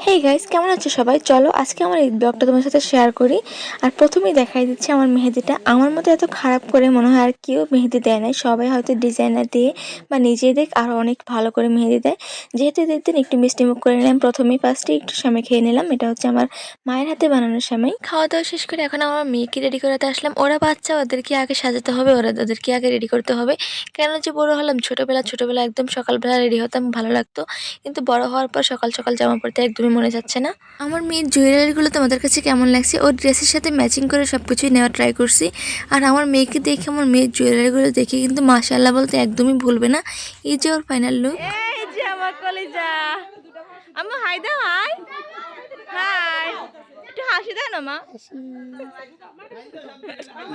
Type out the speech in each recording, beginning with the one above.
Hey guys, কেমন আছো সবাই? চলো আজকে আমার এই ব্লগটা তোমার সাথে শেয়ার করি। আর প্রথমেই দেখাই দিচ্ছি আমার মেহেদিটা। আমার মতো এত খারাপ করে মনে হয় আর কেউ মেহেদি দেয় নাই। সবাই হয়তো ডিজাইনার দিয়ে বা নিজেদের আরও অনেক ভালো করে মেহেদি দেয়। যেহেতু ঈদের দিন একটু মিষ্টি মুখ করে নিলাম, প্রথমেই ফার্স্টে একটু সেমাই খেয়ে নিলাম। এটা হচ্ছে আমার মায়ের হাতে বানানো সেমাই। খাওয়া দাওয়া শেষ করে এখন আমার মেয়েকে রেডি করাতে আসলাম। ওরা বাচ্চা, ওদেরকে আগে সাজাতে হবে, ওদেরকে আগে রেডি করতে হবে। কেন যে বড় হলাম, ছোটবেলা একদম সকালবেলা রেডি হতাম, ভালো লাগতো। কিন্তু বড় হওয়ার পর সকাল সকাল জামা পরতে একদমই মনে যাচ্ছে না। আমার মেয়ের জুয়েলারিগুলো তোমাদের কাছে কেমন লাগছে? ওর ড্রেসের সাথে ম্যাচিং করে সব কিছুই নেওয়ার ট্রাই করছি। আর আমার মেয়েকে দেখে, আমার মেয়ের জুয়েলারিগুলো দেখে কিন্তু মাশাআল্লাহ বলতে একদমই ভুলবে না। এই যে ওর ফাইনাল লুক। এই যে আমার কলিজা আম্মু, হাই দাও, হাই হাই, একটু হাসি দাও না মা।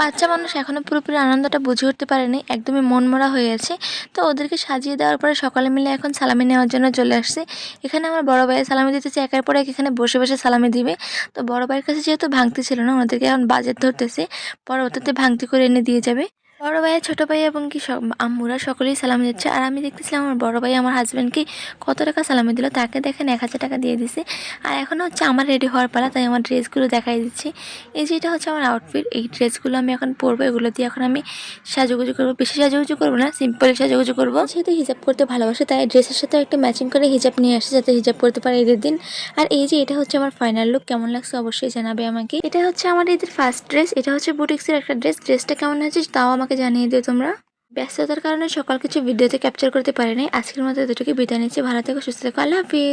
বাচ্চা মানুষ এখনো পুরোপুরি আনন্দটা বুঝে উঠতে পারেনি, একদমই মনমরা হয়ে আছে। তো ওদেরকে সাজিয়ে দেওয়ার পরে সকালে মিলে এখন সালামি নেওয়ার জন্য চলে আসছে। এখানে আমার বড় ভাইয়ের সালামি দিতেছে, একের পর এক এখানে বসে বসে সালামি দিবে। তো বড় ভাইয়ের কাছে যেহেতু ভাঙতি ছিল না, ওদেরকে এখন বাজেট ধরতেছে, পরবর্তীতে ভাঙতি করে এনে দিয়ে যাবে। বড় ভাইয়া, ছোট ভাই এবং কি আম্মুরা সকলেই সালামি দিচ্ছে। আর আমি দেখতেছিলাম আমার বড় ভাই আমার হাজব্যান্ডকে কত টাকা সালামি দিল। তাকে দেখেন 1000 টাকা দিয়ে দিছে। আর এখন হচ্ছে আমার রেডি হওয়ার পালা, তাই আমার ড্রেসগুলো দেখাই দিচ্ছি। এই যে এটা হচ্ছে আমার আউটফিট, এই ড্রেসগুলো আমি এখন পরবো। এগুলো দিয়ে এখন আমি সাজুগুজু করবো, বেশি সাজুগুজু করবো না, সিম্পল সাজুগুজু করবো। যেহেতু হিজাব করতে ভালোবাসে, তাই ড্রেসের সাথে একটা ম্যাচিং করে হিজাব নিয়ে আসে, যাতে হিজাব করতে পারে ঈদের দিন। আর এই যে এটা হচ্ছে আমার ফাইনাল লুক, কেমন লাগছে অবশ্যই জানাবে আমাকে। এটা হচ্ছে আমার ঈদের ফার্স্ট ড্রেস, এটা হচ্ছে বুটিক্সের একটা ড্রেস। ড্রেসটা কেমন হয়েছে তাও আমাকে জানিয়ে দিও তোমরা। ব্যস্ততার কারণে সকাল কিছু ভিডিওতে ক্যাপচার করতে পারি নাই। আজকের মতো এতটুকু বিদায় নিচ্ছি। ভালো থেকো, সুস্থ থেকো, আল্লাহ হাফিজ।